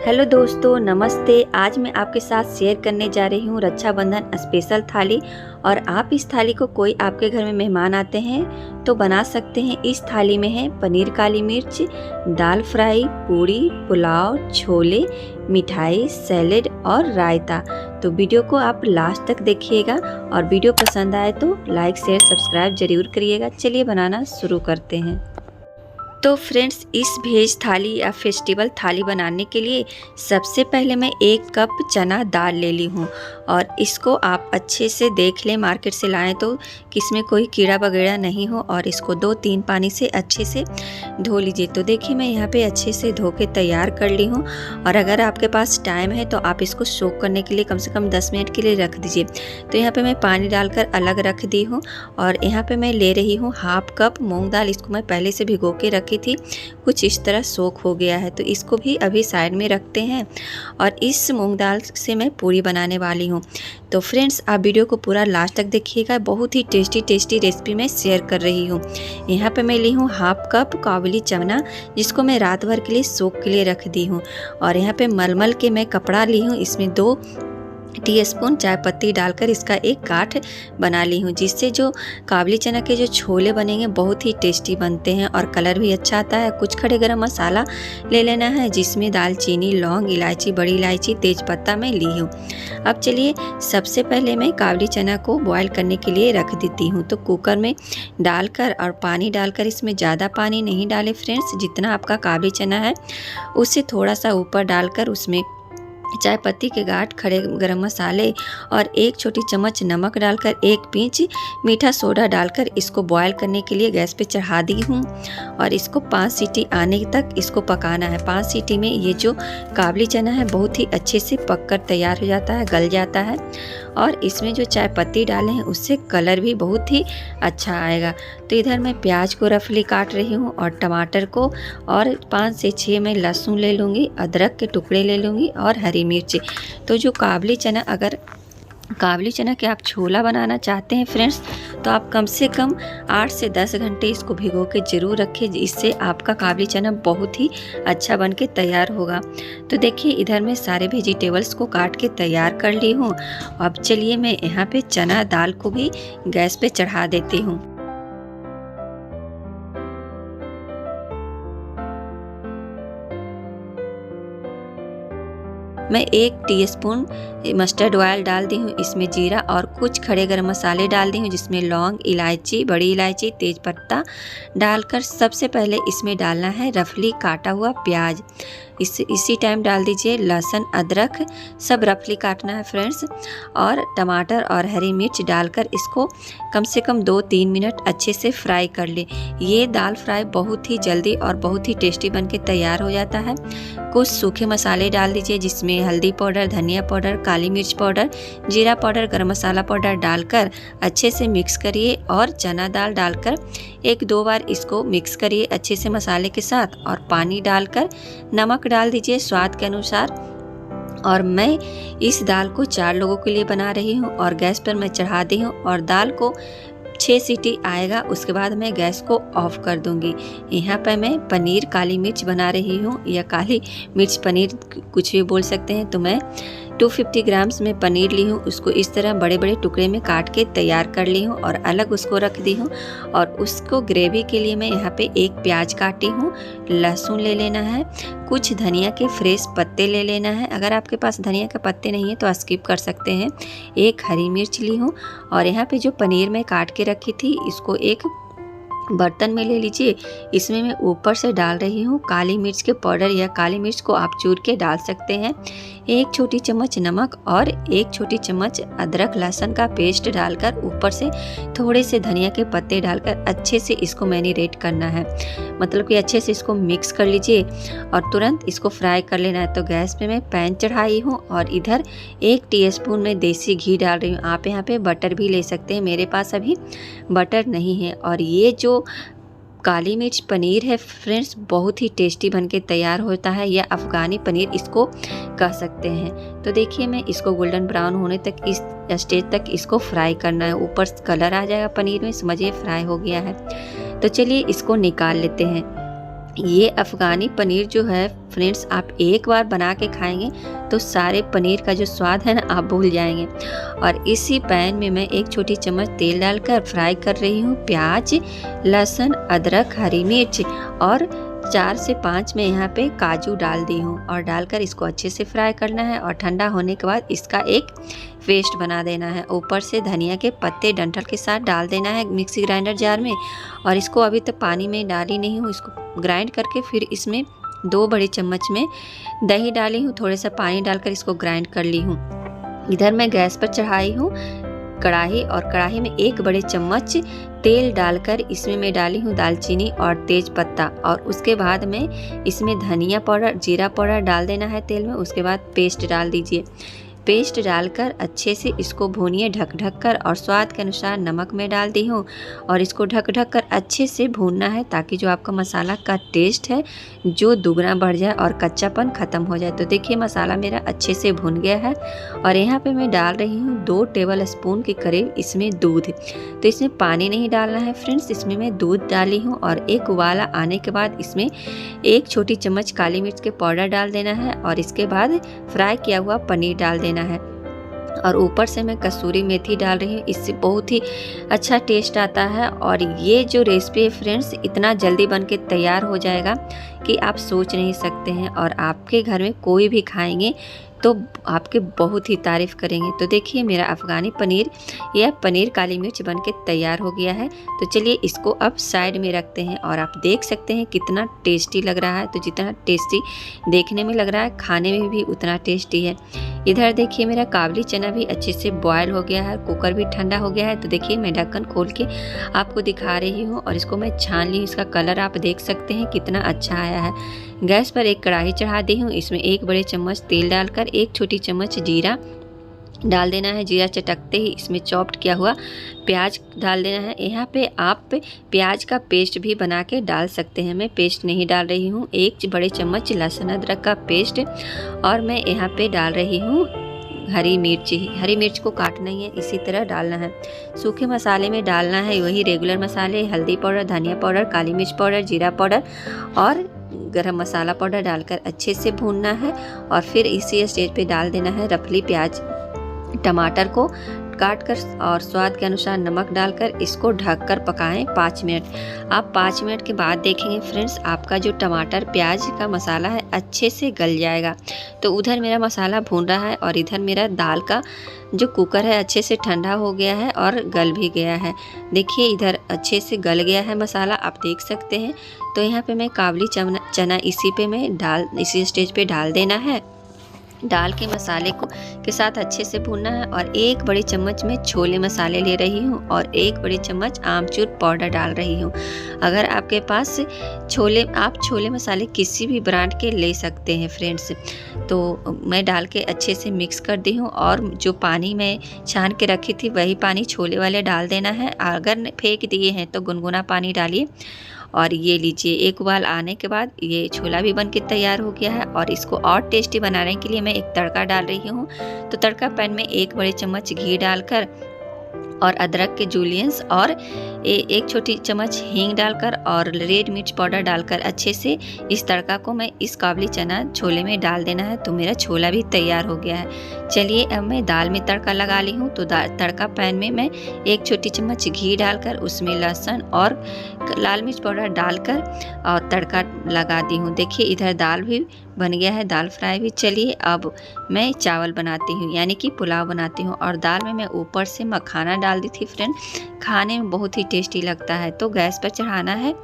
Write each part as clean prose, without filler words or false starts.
Hello दोस्तों, नमस्ते। आज मैं आपके साथ शेयर करने जा रही हूँ रक्षाबंधन स्पेशल थाली। और आप इस थाली को कोई आपके घर में मेहमान आते हैं तो बना सकते हैं। इस थाली में है पनीर काली मिर्च, दाल फ्राई, पूरी, पुलाव, छोले, मिठाई, सैलेड और रायता। तो वीडियो को आप लास्ट तक देखिएगा और वीडियो पसंद आए तो लाइक शेयर सब्सक्राइब जरूर करिएगा। चलिए बनाना शुरू करते हैं। तो फ्रेंड्स, इस वेज थाली या फेस्टिवल थाली बनाने के लिए सबसे पहले मैं 1 कप चना दाल ले ली हूँ। और इसको आप अच्छे से देख लें, मार्केट से लाएं तो कि इसमें कोई कीड़ा वगैरह नहीं हो। और इसको 2-3 पानी से अच्छे से धो लीजिए। तो देखिए मैं यहाँ पे अच्छे से धो के तैयार कर ली हूँ। और अगर आपके पास टाइम है तो आप इसको सोक करने के लिए कम से कम 10 मिनट के लिए रख दीजिए। तो यहाँ पे मैं पानी डालकर अलग रख दी हूँ। और यहाँ पे मैं ले रही हूँ 1/2 कप मूँग दाल। इसको मैं पहले से भिगो के रखी थी, कुछ इस तरह सोख हो गया है। तो इसको भी अभी साइड में रखते हैं। और इस मूंग दाल से मैं पूरी बनाने वाली हूँ। तो फ्रेंड्स, आप वीडियो को पूरा लास्ट तक देखिएगा। बहुत ही टेस्टी रेसिपी मैं शेयर कर रही हूँ। यहाँ पे मैं ली हूँ 1/2 कप काबुली चना, जिसको मैं रात भर के लिए सोख के लिए रख दी हूँ। और यहाँ पे मलमल के मैं कपड़ा ली हूँ, इसमें 2 टीस्पून चाय पत्ती डालकर इसका एक गांठ बना ली हूँ, जिससे जो काबुली चना के जो छोले बनेंगे बहुत ही टेस्टी बनते हैं और कलर भी अच्छा आता है। कुछ खड़े गरम मसाला ले लेना है, जिसमें दालचीनी, लौंग, इलायची, बड़ी इलायची, तेज़पत्ता मैं ली हूँ। अब चलिए, सबसे पहले मैं काबुली चना को बॉयल करने के लिए रख देती हूँ। तो कुकर में डालकर और पानी डालकर, इसमें ज़्यादा पानी नहीं डालें फ्रेंड्स, जितना आपका काबुली चना है उससे थोड़ा सा ऊपर डालकर उसमें चाय पत्ती के गांठ, खड़े गरम मसाले और 1 छोटी चम्मच नमक डालकर 1 पिंच मीठा सोडा डालकर इसको बॉयल करने के लिए गैस पे चढ़ा दी हूँ। और इसको 5 सीटी आने तक इसको पकाना है। 5 सीटी में ये जो काबुली चना है बहुत ही अच्छे से पककर तैयार हो जाता है, गल जाता है। और इसमें जो चाय पत्ती डाले हैं उससे कलर भी बहुत ही अच्छा आएगा। तो इधर मैं प्याज को रफली काट रही हूँ और टमाटर को, और 5 से 6 मैं लहसुन ले लूँगी, अदरक के टुकड़े ले लूँगी और हरी मिर्ची। तो जो काबुली चना, अगर काबुली चना के आप छोला बनाना चाहते हैं फ्रेंड्स, तो आप कम से कम 8 से 10 घंटे इसको भिगो के ज़रूर रखें। इससे आपका काबुली चना बहुत ही अच्छा बन के तैयार होगा। तो देखिए, इधर मैं सारे वेजिटेबल्स को काट के तैयार कर ली हूँ। अब चलिए मैं यहाँ पे चना दाल को भी गैस पे चढ़ा देती हूँ। मैं 1 टीस्पून मस्टर्ड ऑयल डाल दी हूँ। इसमें जीरा और कुछ खड़े गरम मसाले डाल दी हूँ, जिसमें लौंग, इलायची, बड़ी इलायची, तेज़पत्ता डालकर सबसे पहले इसमें डालना है रफली काटा हुआ प्याज। इसी टाइम डाल दीजिए लहसुन, अदरक, सब रफली काटना है फ्रेंड्स। और टमाटर और हरी मिर्च डालकर इसको कम से कम 2-3 मिनट अच्छे से फ्राई कर ले। ये दाल फ्राई बहुत ही जल्दी और बहुत ही टेस्टी बन के तैयार हो जाता है। कुछ सूखे मसाले डाल दीजिए, जिसमें हल्दी पाउडर, धनिया पाउडर, काली मिर्च पाउडर, जीरा पाउडर, गरम मसाला पाउडर डालकर अच्छे से मिक्स करिए। और चना दाल डालकर 1-2 बार इसको मिक्स करिए अच्छे से मसाले के साथ। और पानी डालकर नमक डाल दीजिए स्वाद के अनुसार। और मैं इस दाल को 4 लोगों के लिए बना रही हूँ और गैस पर मैं चढ़ा दी हूँ। और दाल को 6 सीटी आएगा, उसके बाद मैं गैस को ऑफ कर दूंगी। यहाँ पर मैं पनीर काली मिर्च बना रही हूँ, या काली मिर्च पनीर कुछ भी बोल सकते हैं। तो मैं 250 ग्राम्स में पनीर ली हूँ, उसको इस तरह बड़े बड़े टुकड़े में काट के तैयार कर ली हूँ और अलग उसको रख दी हूँ। और उसको ग्रेवी के लिए मैं यहाँ पे 1 प्याज काटी हूँ, लहसुन ले लेना है, कुछ धनिया के फ्रेश पत्ते ले लेना है। अगर आपके पास धनिया के पत्ते नहीं है तो स्किप कर सकते हैं। 1 हरी मिर्च ली हूँ। और यहाँ पे जो पनीर मैं काट के रखी थी, इसको एक बर्तन में ले लीजिए। इसमें मैं ऊपर से डाल रही हूँ काली मिर्च के पाउडर, या काली मिर्च को आप चूर के डाल सकते हैं। 1 छोटी चम्मच नमक और 1 छोटी चम्मच अदरक लहसुन का पेस्ट डालकर ऊपर से थोड़े से धनिया के पत्ते डालकर अच्छे से इसको मैरिनेट करना है। मतलब कि अच्छे से इसको मिक्स कर लीजिए और तुरंत इसको फ्राई कर लेना है। तो गैस पे मैं पैन चढ़ाई हूँ और इधर 1 टीस्पून में देसी घी डाल रही हूँ। आप यहाँ पे बटर भी ले सकते हैं, मेरे पास अभी बटर नहीं है। और ये जो काली मिर्च पनीर है फ्रेंड्स, बहुत ही टेस्टी बनके तैयार होता है, या अफ़गानी पनीर इसको कह सकते हैं। तो देखिए, मैं इसको गोल्डन ब्राउन होने तक, इस स्टेज तक इसको फ्राई करना है। ऊपर कलर आ जाएगा पनीर में, समझिए फ्राई हो गया है। तो चलिए इसको निकाल लेते हैं। ये अफ़गानी पनीर जो है फ्रेंड्स, आप एक बार बना के खाएंगे तो सारे पनीर का जो स्वाद है ना आप भूल जाएंगे। और इसी पैन में मैं 1 छोटी चम्मच तेल डालकर फ्राई कर रही हूँ प्याज, लहसुन, अदरक, हरी मिर्च और 4 से 5 मैं यहाँ पे काजू डाल दी हूँ और डालकर इसको अच्छे से फ्राई करना है। और ठंडा होने के बाद इसका एक पेस्ट बना देना है। ऊपर से धनिया के पत्ते डंठल के साथ डाल देना है मिक्सी ग्राइंडर जार में। और इसको अभी तक पानी में डाली नहीं हूँ, इसको ग्राइंड करके फिर इसमें 2 बड़े चम्मच में दही डाली हूँ, थोड़ा सा पानी डालकर इसको ग्राइंड कर ली हूँ। इधर मैं गैस पर चढ़ाई हूँ कढ़ाई और कढ़ाई में 1 बड़े चम्मच तेल डालकर इसमें मैं डाली हूँ दालचीनी और तेज पत्ता। और उसके बाद में इसमें धनिया पाउडर, जीरा पाउडर डाल देना है तेल में। उसके बाद पेस्ट डाल दीजिए। पेस्ट डालकर अच्छे से इसको भूनिए ढक ढक कर। और स्वाद के अनुसार नमक मैं डाल दी हूँ और इसको ढक ढक कर अच्छे से भूनना है ताकि जो आपका मसाला का टेस्ट है जो दुगना बढ़ जाए और कच्चापन ख़त्म हो जाए। तो देखिए मसाला मेरा अच्छे से भुन गया है। और यहाँ पे मैं डाल रही हूँ 2 टेबल स्पून के करीब इसमें दूध। तो इसमें पानी नहीं डालना है फ्रेंड्स, इसमें मैं दूध डाली हूँ। और एक उबाला आने के बाद इसमें 1 छोटी चम्मच काली मिर्च के पाउडर डाल देना है। और इसके बाद फ्राई किया हुआ पनीर डाल देना है। और ऊपर से मैं कसूरी मेथी डाल रही हूँ, इससे बहुत ही अच्छा टेस्ट आता है। और ये जो रेसिपी है फ्रेंड्स इतना जल्दी बन के तैयार हो जाएगा कि आप सोच नहीं सकते हैं। और आपके घर में कोई भी खाएंगे तो आपके बहुत ही तारीफ़ करेंगे। तो देखिए मेरा अफ़गानी पनीर या पनीर काली मिर्च बन के तैयार हो गया है। तो चलिए इसको अब साइड में रखते हैं। और आप देख सकते हैं कितना टेस्टी लग रहा है। तो जितना टेस्टी देखने में लग रहा है खाने में भी उतना टेस्टी है। इधर देखिए मेरा काबली चना भी अच्छे से बॉयल हो गया है, कुकर भी ठंडा हो गया है। तो देखिए मैं ढक्कन खोल के आपको दिखा रही हूँ और इसको मैं छान ली हूँ। इसका कलर आप देख सकते हैं कितना अच्छा आया है। गैस पर एक कढ़ाई चढ़ा दी हूँ, इसमें 1 बड़े चम्मच तेल डालकर 1 छोटी चम्मच जीरा डाल देना है। जीरा चटकते ही इसमें चॉप्ड किया हुआ प्याज डाल देना है। यहाँ पे आप प्याज का पेस्ट भी बना के डाल सकते हैं, मैं पेस्ट नहीं डाल रही हूँ। 1 बड़े चम्मच लहसुन अदरक का पेस्ट और मैं यहाँ पे डाल रही हूँ हरी मिर्च को काटना ही है, इसी तरह डालना है। सूखे मसाले में डालना है वही रेगुलर मसाले, हल्दी पाउडर, धनिया पाउडर, काली मिर्च पाउडर, जीरा पाउडर और गरम मसाला पाउडर डालकर अच्छे से भूनना है। और फिर इसी स्टेज पे डाल देना है रफली प्याज, टमाटर को काट कर और स्वाद के अनुसार नमक डालकर इसको ढककर पकाएं 5 मिनट। आप 5 मिनट के बाद देखेंगे फ्रेंड्स आपका जो टमाटर प्याज का मसाला है अच्छे से गल जाएगा। तो उधर मेरा मसाला भून रहा है और इधर मेरा दाल का जो कुकर है अच्छे से ठंडा हो गया है और गल भी गया है। देखिए इधर अच्छे से गल गया है मसाला, आप देख सकते हैं। तो यहाँ पे मैं काबली चना इसी स्टेज पे डाल देना है। डाल के मसाले को के साथ अच्छे से भूनना है। और 1 बड़ी चम्मच में छोले मसाले ले रही हूँ और 1 बड़ी चम्मच आमचूर पाउडर डाल रही हूँ। अगर आपके पास आप छोले मसाले किसी भी ब्रांड के ले सकते हैं फ्रेंड्स। तो मैं डाल के अच्छे से मिक्स कर दी हूँ। और जो पानी मैं छान के रखी थी वही पानी छोले वाले डाल देना है। अगर फेंक दिए हैं तो गुनगुना पानी डालिए। और ये लीजिए एक उबाल आने के बाद ये छोला भी बन के तैयार हो गया है। और इसको और टेस्टी बनाने के लिए मैं एक तड़का डाल रही हूँ। तो तड़का पैन में 1 बड़े चम्मच घी डालकर और अदरक के जूलियंस और 1 छोटी चम्मच हींग डालकर और रेड मिर्च पाउडर डालकर अच्छे से इस तड़का को मैं इस काबली चना छोले में डाल देना है। तो मेरा छोला भी तैयार हो गया है। चलिए अब मैं दाल में तड़का लगा ली हूँ। तो तड़का पैन में मैं 1 छोटी चम्मच घी डालकर उसमें लहसुन और लाल मिर्च पाउडर डालकर और तड़का लगा दी हूँ। देखिए इधर दाल भी बन गया है, दाल फ्राई भी। चलिए अब मैं चावल बनाती हूँ यानी कि पुलाव बनाती हूँ। और दाल में मैं ऊपर से मखाना डाल दी थी फ्रेंड, खाने में बहुत ही टेस्टी लगता है। तो गैस पर चढ़ाना है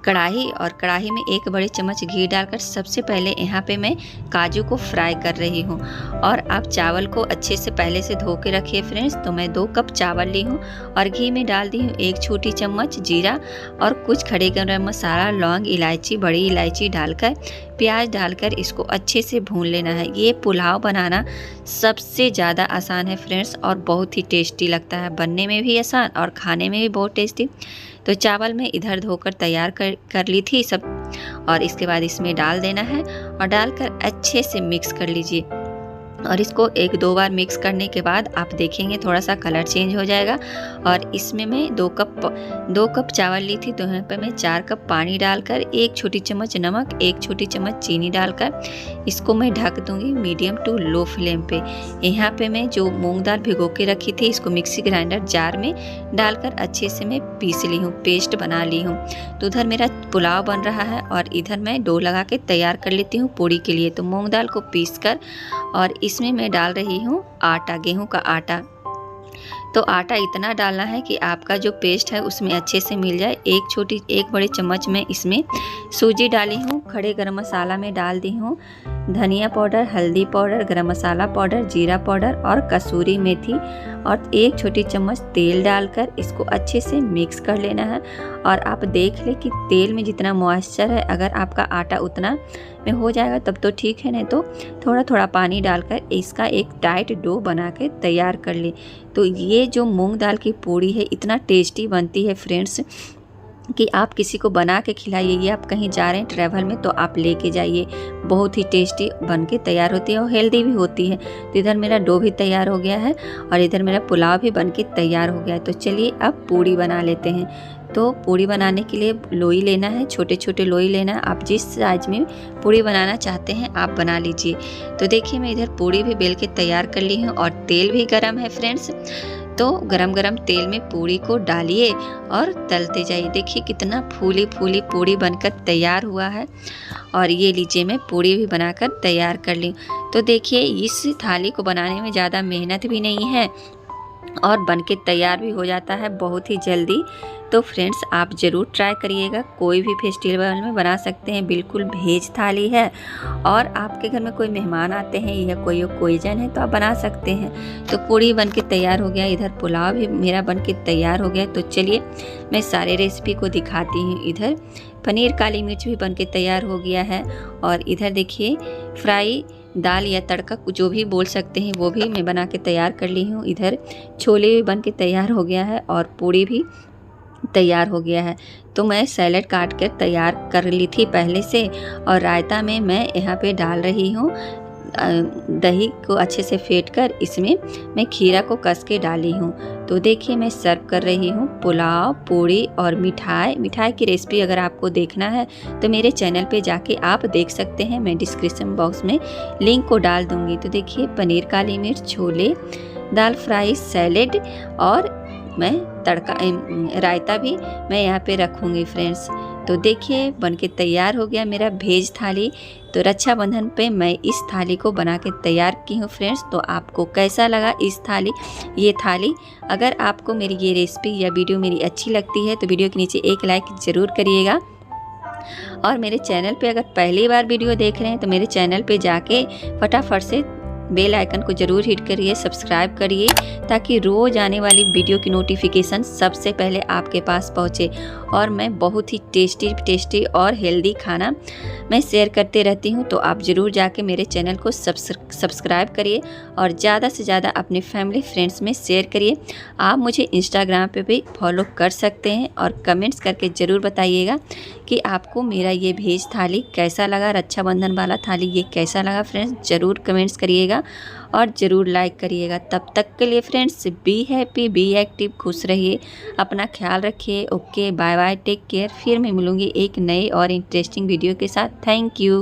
कढ़ाई और कढ़ाई में 1 बड़े चम्मच घी डालकर सबसे पहले यहाँ पे मैं काजू को फ्राई कर रही हूँ। और आप चावल को अच्छे से पहले से धो के रखिए फ्रेंड्स। तो मैं 2 कप चावल ली हूँ और घी में डाल दी हूँ 1 छोटी चम्मच जीरा और कुछ खड़े गरम मसाला, लौंग, इलायची, बड़ी इलायची डालकर प्याज डालकर इसको अच्छे से भून लेना है। ये पुलाव बनाना सबसे ज़्यादा आसान है फ्रेंड्स और बहुत ही टेस्टी लगता है, बनने में भी आसान और खाने में भी बहुत टेस्टी। तो चावल में इधर धोकर तैयार कर ली थी सब। और इसके बाद इसमें डाल देना है और डालकर अच्छे से मिक्स कर लीजिए। और इसको 1-2 बार मिक्स करने के बाद आप देखेंगे थोड़ा सा कलर चेंज हो जाएगा। और इसमें मैं 2 कप चावल ली थी, तो यहाँ पे मैं 4 कप पानी डालकर 1 छोटी चम्मच नमक, 1 छोटी चम्मच चीनी डालकर इसको मैं ढक दूंगी मीडियम टू लो फ्लेम पे। यहाँ पे मैं जो मूंग दाल भिगो के रखी थी इसको मिक्सी ग्राइंडर जार में डालकर अच्छे से मैं पीस ली हूँ, पेस्ट बना ली हूँ। तो उधर मेरा पुलाव बन रहा है और इधर मैं डो लगा के तैयार कर लेती हूँ पूड़ी के लिए। तो मूंग दाल को पीस कर और इसमें मैं डाल रही हूँ आटा, गेहूं का आटा। तो आटा इतना डालना है कि आपका जो पेस्ट है उसमें अच्छे से मिल जाए। एक बड़े चम्मच में इसमें सूजी डाली हूँ। खड़े गरम मसाला में डाल दी हूँ धनिया पाउडर, हल्दी पाउडर, गरम मसाला पाउडर, जीरा पाउडर और कसूरी मेथी और 1 छोटी चम्मच तेल डालकर इसको अच्छे से मिक्स कर लेना है। और आप देख लें कि तेल में जितना मॉइस्चर है, अगर आपका आटा उतना में हो जाएगा तब तो ठीक है, नहीं तो थोड़ा थोड़ा पानी डालकर इसका एक टाइट डो बना के तैयार कर ले। तो ये जो मूंग दाल की पूड़ी है इतना टेस्टी बनती है फ्रेंड्स कि आप किसी को बना के खिलाइए। ये आप कहीं जा रहे हैं ट्रैवल में तो आप लेके जाइए, बहुत ही टेस्टी बन के तैयार होती है और हेल्दी भी होती है। तो इधर मेरा डो भी तैयार हो गया है और इधर मेरा पुलाव भी बन के तैयार हो गया है। तो चलिए अब पूड़ी बना लेते हैं। तो पूड़ी बनाने के लिए लोई लेना है, छोटे छोटे लोई लेना है। आप जिस साइज में पूड़ी बनाना चाहते हैं आप बना लीजिए। तो देखिए मैं इधर पूड़ी भी बेल के तैयार कर ली हूँ और तेल भी गरम है फ्रेंड्स। तो गरम गरम तेल में पूड़ी को डालिए और तलते जाइए। देखिए कितना फूली फूली पूड़ी बनकर तैयार हुआ है। और ये लीजिए मैं पूड़ी भी बनाकर तैयार कर ली। तो देखिए इस थाली को बनाने में ज़्यादा मेहनत भी नहीं है और बनके तैयार भी हो जाता है बहुत ही जल्दी। तो फ्रेंड्स आप ज़रूर ट्राई करिएगा, कोई भी फेस्टिवल में बना सकते हैं। बिल्कुल वेज थाली है और आपके घर में कोई मेहमान आते हैं या कोई ओकेजन है तो आप बना सकते हैं। तो पूड़ी बनके तैयार हो गया, इधर पुलाव भी मेरा बनके तैयार हो गया। तो चलिए मैं सारे रेसिपी को दिखाती हूँ। इधर पनीर काली मिर्च भी बनके तैयार हो गया है और इधर देखिए फ्राई दाल या तड़का जो भी बोल सकते हैं वो भी मैं बना के तैयार कर ली हूँ। इधर छोले भी बन के तैयार हो गया है और पूड़ी भी तैयार हो गया है। तो मैं सैलेड काट कर तैयार कर ली थी पहले से। और रायता में मैं यहाँ पे डाल रही हूँ दही को अच्छे से फेंट कर इसमें मैं खीरा को कस के डाली हूँ। तो देखिए मैं सर्व कर रही हूँ पुलाव, पूड़ी और मिठाई की रेसिपी अगर आपको देखना है तो मेरे चैनल पे जाके आप देख सकते हैं। मैं डिस्क्रिप्शन बॉक्स में लिंक को डाल दूँगी। तो देखिए पनीर काली मिर्च, छोले, दाल फ्राई, सैलेड और मैं तड़का रायता भी मैं यहाँ पे रखूँगी फ्रेंड्स। तो देखिए बनके तैयार हो गया मेरा वेज थाली। तो रक्षाबंधन पे मैं इस थाली को बना के तैयार की हूँ फ्रेंड्स। तो आपको कैसा लगा ये थाली? अगर आपको मेरी ये रेसिपी या वीडियो मेरी अच्छी लगती है तो वीडियो के नीचे एक लाइक ज़रूर करिएगा। और मेरे चैनल पे अगर पहली बार वीडियो देख रहे हैं तो मेरे चैनल पे जाके फटाफट से बेल आइकन को ज़रूर हिट करिए, सब्सक्राइब करिए ताकि रोज़ आने वाली वीडियो की नोटिफिकेशन सबसे पहले आपके पास पहुँचे। और मैं बहुत ही टेस्टी और हेल्दी खाना मैं शेयर करते रहती हूँ। तो आप ज़रूर जाके मेरे चैनल को सब्सक्राइब करिए और ज़्यादा से ज़्यादा अपने फैमिली फ्रेंड्स में शेयर करिए। आप मुझे इंस्टाग्राम पे भी फॉलो कर सकते हैं और कमेंट्स करके ज़रूर बताइएगा कि आपको मेरा ये वेज थाली कैसा लगा, रक्षाबंधन वाला थाली ये कैसा लगा फ्रेंड्स। ज़रूर कमेंट्स करिएगा और ज़रूर लाइक करिएगा। तब तक के लिए friends be happy, be active, खुश रहिए, अपना ख्याल रखिए। Okay bye bye, take care. फिर मैं मिलूँगी एक नई और इंटरेस्टिंग वीडियो के साथ। Thank you.